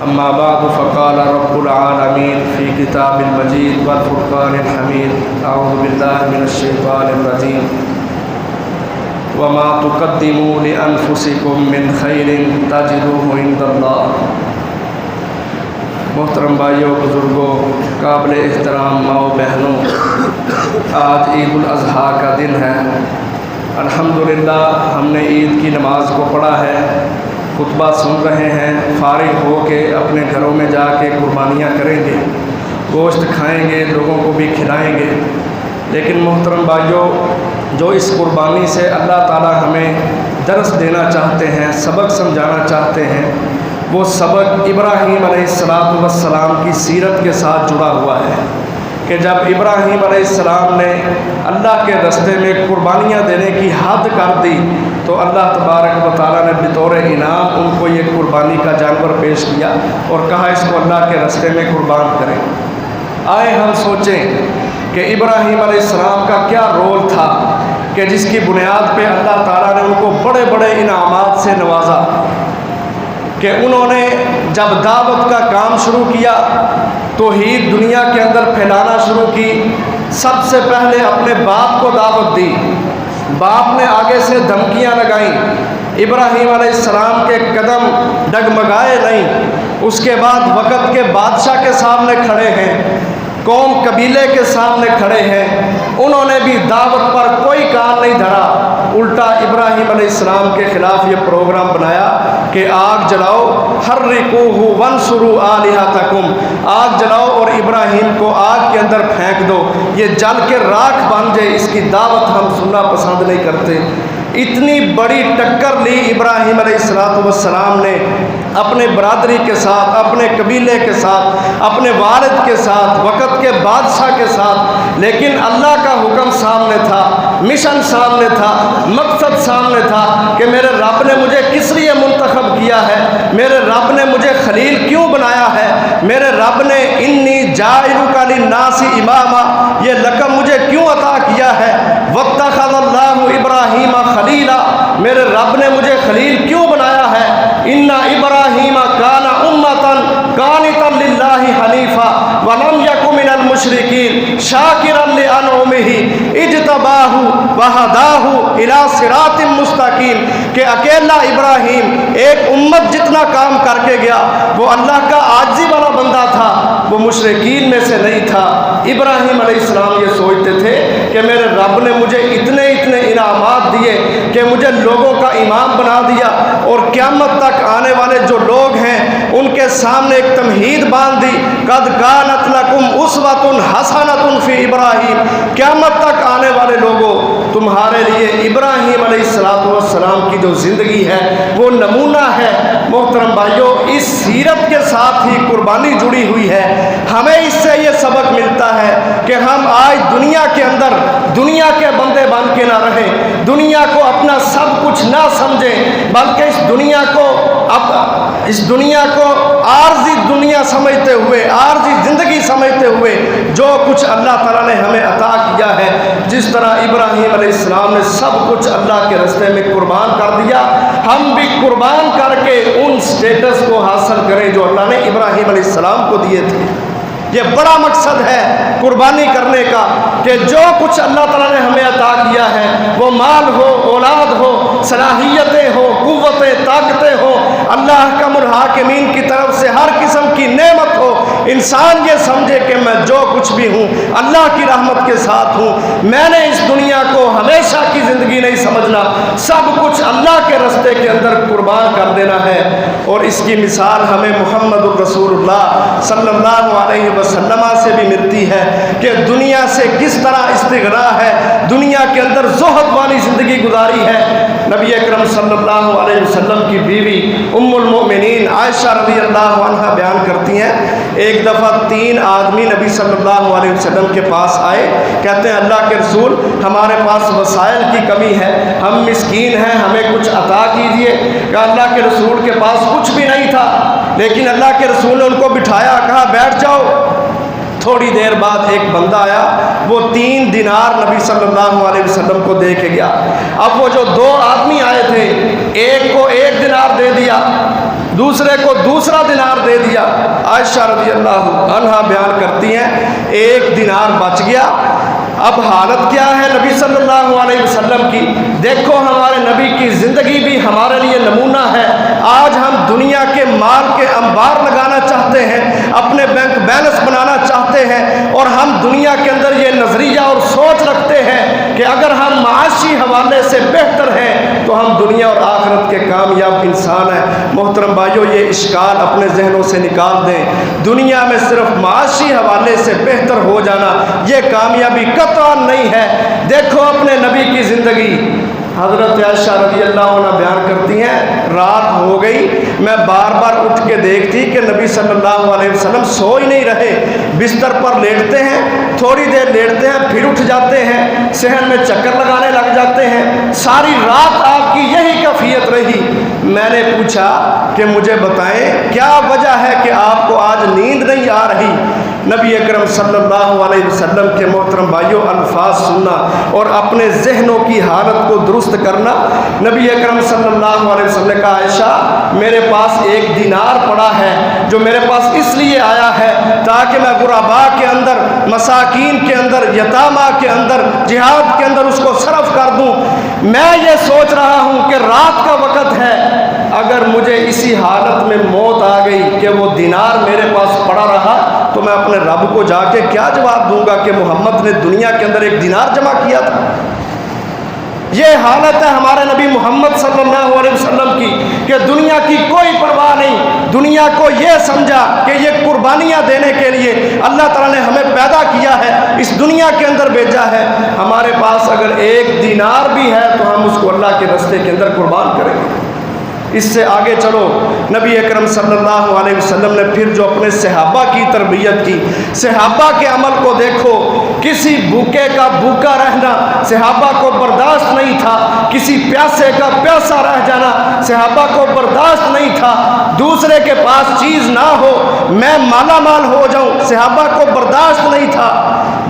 أما بعد فقال رب العالمين في كتاب المجيد والفرقان الحميد أعوذ بالله من الشيطان الرجيم وما تقدموا لأنفسكم من خير تجدوه عند الله۔ محترم بھائیوں، بزرگوں، قابل احترام ماؤں بہنوں، آج عید الاضحیٰ کا دن ہے۔ الحمدللہ ہم نے عید کی نماز کو پڑھا ہے، خطبہ سن رہے ہیں، فارغ ہو کے اپنے گھروں میں جا کے قربانیاں کریں گے، گوشت کھائیں گے، لوگوں کو بھی کھلائیں گے۔ لیکن محترم بھائیوں، جو اس قربانی سے اللہ تعالی ہمیں درس دینا چاہتے ہیں، سبق سمجھانا چاہتے ہیں، وہ سبق ابراہیم علیہ السلام کی سیرت کے ساتھ جڑا ہوا ہے کہ جب ابراہیم علیہ السلام نے اللہ کے راستے میں قربانیاں دینے کی حد کر دی تو اللہ تبارک و تعالیٰ نے بطور انعام ان کو یہ قربانی کا جانور پیش کیا اور کہا اس کو اللہ کے راستے میں قربان کریں۔ آئے ہم سوچیں کہ ابراہیم علیہ السلام کا کیا رول تھا کہ جس کی بنیاد پہ اللہ تعالیٰ نے ان کو بڑے بڑے انعامات سے نوازا، کہ انہوں نے جب دعوت کا کام شروع کیا، توحید دنیا کے اندر پھیلانا شروع کی، سب سے پہلے اپنے باپ کو دعوت دی، باپ نے آگے سے دھمکیاں لگائیں، ابراہیم علیہ السلام کے قدم ڈگمگائے نہیں۔ اس کے بعد وقت کے بادشاہ کے سامنے کھڑے ہیں، قوم قبیلے کے سامنے کھڑے ہیں، انہوں نے بھی دعوت پر کوئی کان نہیں دھرا، الٹا ابراہیم علیہ السلام کے خلاف یہ پروگرام بنایا کہ آگ جلاؤ، حرقوہ وانصروا آلہتکم، آگ جلاؤ اور ابراہیم کو آگ کے اندر پھینک دو، یہ جل کے راکھ بن جائے، اس کی دعوت ہم سننا پسند نہیں کرتے۔ اتنی بڑی ٹکر لی ابراہیم علیہ السلام نے اپنے برادری کے ساتھ، اپنے قبیلے کے ساتھ، اپنے والد کے ساتھ، وقت کے بادشاہ کے ساتھ، لیکن اللہ کا حکم سامنے تھا، مشن سامنے تھا، مقصد سامنے تھا کہ میرے رب نے مجھے کس لیے منتخب کیا ہے، میرے رب نے مجھے خلیل کیوں بنایا ہے، میرے رب نے انی جاعلک للناس اماما یہ لقب مجھے کیوں عطا کیا ہے، واتخذ اللہ ابراہیم خلیلا میرے رب نے مجھے خلیل کیوں بنایا ہے، ان ابراہیم کان امۃ قانتا للہ حنیفا ولم یک من المشرکین شاکرا لانعمہ اجتباہ وہداہ الی صراط مستقیم، کہ اکیلا ابراہیم ایک امت جتنا کام کر کے گیا، وہ اللہ کا عاجزی والا بندہ تھا، وہ مشرکین میں سے نہیں تھا۔ ابراہیم علیہ السلام یہ سوچتے تھے کہ میرے رب نے مجھے اتنے انعامات دیے کہ مجھے لوگوں کا امام بنا دیا، اور قیامت تک آنے والے جو لوگ ہیں ان کے سامنے ایک تمہید باندھ دی، قد کانت لکم اسوۃ حسنۃ فی ابراہیم، قیامت تک آنے والے لوگوں تمہارے لیے ابراہیم علیہ السلام کی جو زندگی ہے وہ نمونہ ہے۔ محترم بھائیوں، اس سیرت کے ساتھ ہی قربانی جڑی ہوئی ہے۔ ہمیں اس سے یہ سبق ملتا ہے کہ ہم آج دنیا کے اندر دنیا کے بندے بن کے نہ رہیں، دنیا کو اپنا سب کچھ نہ سمجھیں، بلکہ اس دنیا کو عارضی دنیا سمجھتے ہوئے، عارضی زندگی سمجھتے ہوئے جو کچھ اللہ تعالیٰ نے ہمیں عطا کیا ہے، جس طرح ابراہیم علیہ السلام نے سب کچھ اللہ کے راستے میں قربان کر دیا، ہم بھی قربان کر کے ان سٹیٹس کو حاصل کریں جو اللہ نے ابراہیم علیہ السلام کو دیے تھے۔ یہ بڑا مقصد ہے قربانی کرنے کا کہ جو کچھ اللہ تعالیٰ نے ہمیں عطا کیا ہے، وہ مال ہو، اولاد ہو، صلاحیتیں ہو، قوتیں، طاقتیں ہو، اللہ احکم الحاکمین کی طرف سے ہر قسم کی نعمت ہو، انسان یہ سمجھے کہ میں جو کچھ بھی ہوں اللہ کی رحمت کے ساتھ ہوں، میں نے اس دنیا کو ہمیشہ کی زندگی نہیں سمجھنا، سب کچھ اللہ کے راستے کے اندر قربان کر دینا ہے۔ اور اس کی مثال ہمیں محمد الرسول اللہ صلی اللہ علیہ وسلم سے بھی ملتی ہے کہ دنیا سے کس طرح استغنا ہے، دنیا کے اندر زہد والی زندگی گزاری ہے۔ نبی اکرم صلی اللہ علیہ وسلم کی بیوی ام المؤمنین عائشہ رضی اللہ عنہ بیان کرتی ہیں، ایک دفعہ 3 آدمی نبی صلی اللہ علیہ وسلم کے پاس آئے، کہتے ہیں اللہ کے رسول ہمارے پاس وسائل کی کمی ہے، ہم مسکین ہیں، ہمیں کچھ عطا کیجئے۔ کہ اللہ کے رسول کے پاس کچھ بھی نہیں تھا، لیکن اللہ کے رسول نے ان کو بٹھایا، کہا بیٹھ جاؤ۔ تھوڑی دیر بعد ایک بندہ آیا، وہ 3 دینار نبی صلی اللہ علیہ وسلم کو دے کے گیا۔ اب وہ جو 2 آدمی آئے تھے، ایک کو 1 دینار دے دیا، دوسرے کو دوسرا دینار دے دیا۔ عائشہ رضی اللہ عنہا بیان کرتی ہیں ایک دینار بچ گیا۔ اب حالت کیا ہے نبی صلی اللہ علیہ وسلم کی؟ دیکھو ہمارے نبی کی زندگی بھی ہمارے لیے نمونہ ہے۔ آج ہم دنیا کے مال کے انبار لگانا چاہتے ہیں، اپنے بینک بیلنس بنانا چاہتے ہیں، اور ہم دنیا کے اندر یہ نظریہ اور سوچ رکھتے ہیں کہ اگر ہم معاشی حوالے سے بہتر ہیں تو ہم دنیا اور آخرت کے کامیاب انسان ہیں۔ محترم بھائیو، یہ اشکال اپنے ذہنوں سے نکال دیں۔ دنیا میں صرف معاشی حوالے سے بہتر ہو جانا یہ کامیابی قطعاً نہیں ہے۔ دیکھو اپنے نبی کی زندگی، حضرت عائشہ رضی اللہ عنہ بیان کرتی ہیں رات ہو گئی، میں بار بار اٹھ کے دیکھتی کہ نبی صلی اللہ علیہ وسلم سو ہی نہیں رہے، بستر پر لیٹتے ہیں، تھوڑی دیر لیٹتے ہیں، پھر اٹھ جاتے ہیں، صحن میں چکر لگانے لگ جاتے ہیں۔ ساری رات آپ کی یہی کیفیت رہی۔ میں نے پوچھا کہ مجھے بتائیں کیا وجہ ہے کہ آپ کو آج نیند نہیں آ رہی؟ نبی اکرم صلی اللہ علیہ وسلم کے محترم بھائیوں الفاظ سننا اور اپنے ذہنوں کی حالت کو درست کرنا۔ نبی اکرم صلی اللہ علیہ وسلم نے کہا عائشہ میرے پاس ایک دینار پڑا ہے جو میرے پاس اس لیے آیا ہے تاکہ میں غرباء کے اندر، مساکین کے اندر، یتامہ کے اندر، جہاد کے اندر اس کو صرف کر دوں۔ میں یہ سوچ رہا ہوں کہ رات کا وقت ہے، اگر مجھے اسی حالت میں موت آ گئی کہ وہ دینار میرے پاس پڑا رہا تو میں اپنے رب کو جا کے کیا جواب دوں گا کہ محمد نے دنیا کے اندر ایک دینار جمع کیا تھا؟ یہ حالت ہے ہمارے نبی محمد صلی اللہ علیہ وسلم کی کہ دنیا کی کوئی پرواہ نہیں۔ دنیا کو یہ سمجھا کہ یہ قربانیاں دینے کے لیے اللہ تعالیٰ نے ہمیں پیدا کیا ہے، اس دنیا کے اندر بھیجا ہے۔ ہمارے پاس اگر ایک دینار بھی ہے تو ہم اس کو اللہ کے راستے کے اندر قربان کریں گے۔ اس سے آگے چلو، نبی اکرم صلی اللہ علیہ وسلم نے پھر جو اپنے صحابہ کی تربیت کی، صحابہ کے عمل کو دیکھو۔ کسی بھوکے کا بھوکا رہنا صحابہ کو برداشت نہیں تھا، کسی پیاسے کا پیاسا رہ جانا صحابہ کو برداشت نہیں تھا، دوسرے کے پاس چیز نہ ہو میں مالا مال ہو جاؤں صحابہ کو برداشت نہیں تھا۔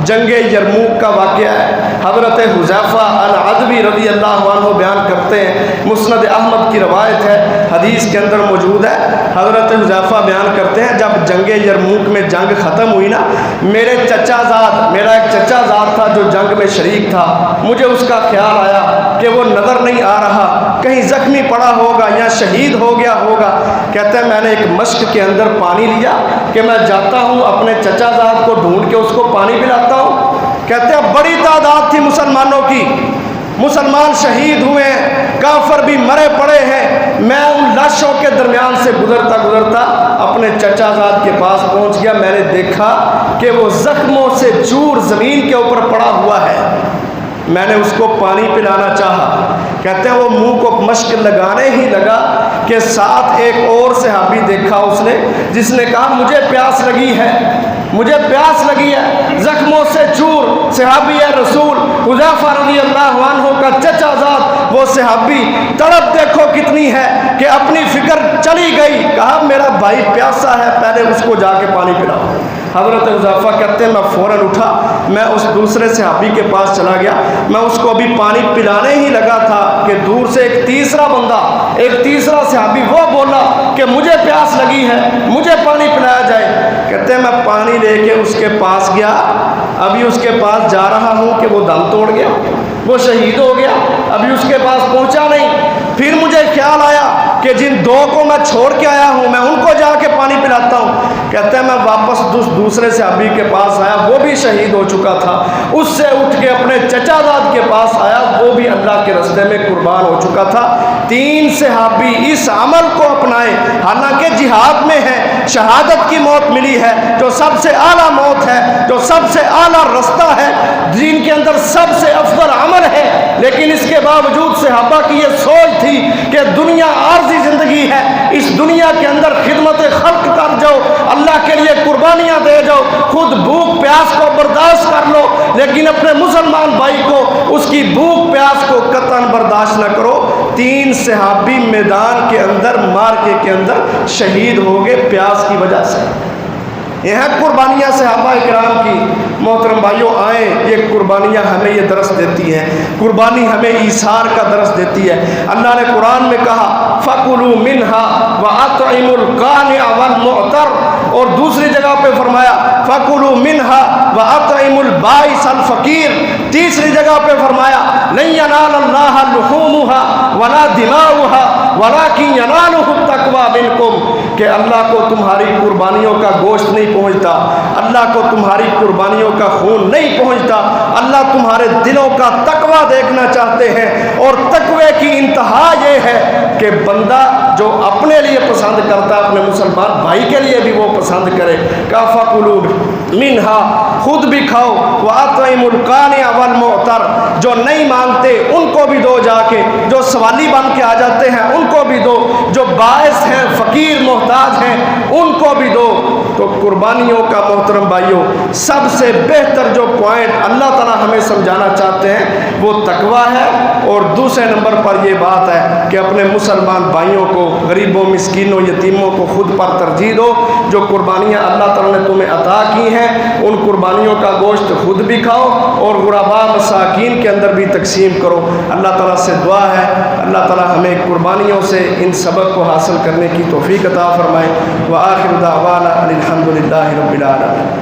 جنگ یرموک کا واقعہ ہے، حضرت حذیفہ العدوی رضی اللہ عنہ بیان کرتے ہیں، مسند احمد کی روایت ہے، حدیث کے اندر موجود ہے۔ حضرت حذیفہ بیان کرتے ہیں جب جنگ یرموک میں جنگ ختم ہوئی نا، میرا ایک چچا زاد تھا جو جنگ میں شریک تھا، مجھے اس کا خیال آیا کہ وہ نظر نہیں آ رہا، کہیں زخمی پڑا ہوگا یا شہید ہو گیا ہوگا۔ کہتے ہیں میں نے ایک مشک کے اندر پانی لیا کہ میں جاتا ہوں اپنے چچا زاد کو ڈھونڈ کے اس کو پانی پلاتا ہوں۔ کہتے ہیں بڑی تعداد تھی مسلمانوں کی، مسلمان شہید ہوئے ہیں، کافر بھی مرے پڑے ہیں، میں ان لاشوں کے درمیان سے گزرتا اپنے چچا زاد کے پاس پہنچ گیا۔ میں نے دیکھا کہ وہ زخموں سے چور زمین کے اوپر پڑا ہوا ہے، میں نے اس کو پانی پلانا چاہا۔ کہتے ہیں وہ منہ کو مشک لگانے ہی لگا کہ ساتھ ایک اور صحابی دیکھا اس نے، جس نے کہا مجھے پیاس لگی ہے، زخموں سے چور صحابی رسول حذیفہ رضی اللہ عنہ کا چچا زاد، وہ صحابی تڑپ دیکھو کتنی ہے کہ اپنی فکر چلی گئی، کہا میرا بھائی پیاسا ہے، پہلے اس کو جا کے پانی پلاؤ۔ حضرت حذیفہ کہتے ہیں میں فوراً اٹھا، میں اس دوسرے صحابی کے پاس چلا گیا، میں اس کو ابھی پانی پلانے ہی لگا تھا کہ دور سے ایک تیسرا صحابی وہ بولا کہ مجھے پیاس لگی ہے، مجھے پانی پلایا جائے۔ کہتے ہیں میں پانی لے کے اس کے پاس گیا، ابھی اس کے پاس جا رہا ہوں کہ وہ دم توڑ گیا، وہ شہید ہو گیا، ابھی اس کے پاس پہنچا نہیں۔ پھر مجھے خیال آیا کہ جن دو کو میں چھوڑ کے آیا ہوں میں ان کو جا کے پانی پلاتا ہوں۔ کہتے ہیں میں واپس دوسرے صحابی کے پاس آیا، وہ بھی شہید ہو چکا تھا، اس سے اٹھ کے اپنے چچا زاد کے پاس آیا، وہ بھی اللہ کے راستے میں قربان ہو چکا تھا۔ 3 صحابی اس عمل کو اپنائے، حالانکہ جہاد میں ہے، شہادت کی موت ملی ہے جو سب سے اعلیٰ موت ہے، جو سب سے اعلیٰ رستہ ہے، دین کے اندر سب سے افضل عمل ہے، لیکن اس کے باوجود صحابہ کی یہ سوچ تھی کہ دنیا عارضی زندگی ہے، اس دنیا کے اندر خدمت خلق کر جاؤ، اللہ کے لیے قربانیاں دے جاؤ، خود بھوک پیاس کو برداشت کر لو، لیکن اپنے مسلمان بھائی کو اس کی بھوک پیاس کو قطعاً برداشت نہ کرو۔ 3 صحابی میدان کے اندر مارکے کے اندر شہید ہو گئے پیاس کی وجہ سے۔ یہ ہیں قربانیاں صحابہ کرام کی۔ محترم بھائیوں آئیں، یہ قربانیاں ہمیں یہ درس دیتی ہیں، قربانی ہمیں ایثار کا درس دیتی ہے۔ اللہ نے قرآن میں کہا فَكُلُوا مِنْهَا وَأَطْعِمُوا الْقَانِعَ وَالْمُعْتَرَّ، اور دوسری پہ فرمایا فَكُلُوا مِنْهَا وَأَطْعِمُوا الْبَائِسَ الْفَقِيرَ، تیسری جگہ پہ فرمایا لَن يَنَالَ اللَّهَ لُحُومُهَا وَلَا دِمَاؤُهَا وَلَكِنْ يَنَالُهُ التَّقْوَىٰ مِنْكُمْ، کہ اللہ کو تمہاری قربانیوں کا گوشت نہیں پہنچتا، اللہ کو تمہاری قربانیوں کا خون نہیں پہنچتا، اللہ تمہارے دلوں کا تقویٰ دیکھنا چاہتے ہیں، اور تقوی کی انتہا یہ ہے کہ بندہ جو اپنے لیے پسند کرتا ہے اپنے مسلمان بھائی کے لیے بھی وہ پسند کرے۔ فَكُلُوا مِنْهَا، خود بھی کھاؤ، وَأَطْعِمُوا الْقَانِعَ وَالْمُعْتَرَ، جو نہیں مانگتے ان کو بھی دو، جا کے جو سوالی بن کے آ جاتے ہیں ان کو بھی دو، جو باعث ہیں فقیر محتاج ہیں ان کو بھی دو۔ تو قربانیوں کا محترم بھائیوں سب سے بہتر جو پوائنٹ اللہ تعالیٰ ہمیں سمجھانا چاہتے ہیں وہ تقویٰ ہے، اور دوسرے نمبر پر یہ بات ہے کہ اپنے مسلمان بھائیوں کو، غریبوں، مسکینوں، یتیموں کو خود پر ترجیح دو۔ جو قربانیاں اللہ تعالیٰ نے تمہیں عطا کی ہیں ان قربانیوں کا گوشت خود بھی کھاؤ، اور غرباء مساکین کے اندر بھی تقسیم کرو۔ اللہ تعالیٰ سے دعا ہے اللہ تعالیٰ ہمیں قربانیوں سے ان سبق کو حاصل کرنے کی توفیق عطا فرمائے۔ وآخر دعوانا الحمد للہ رب العالمین۔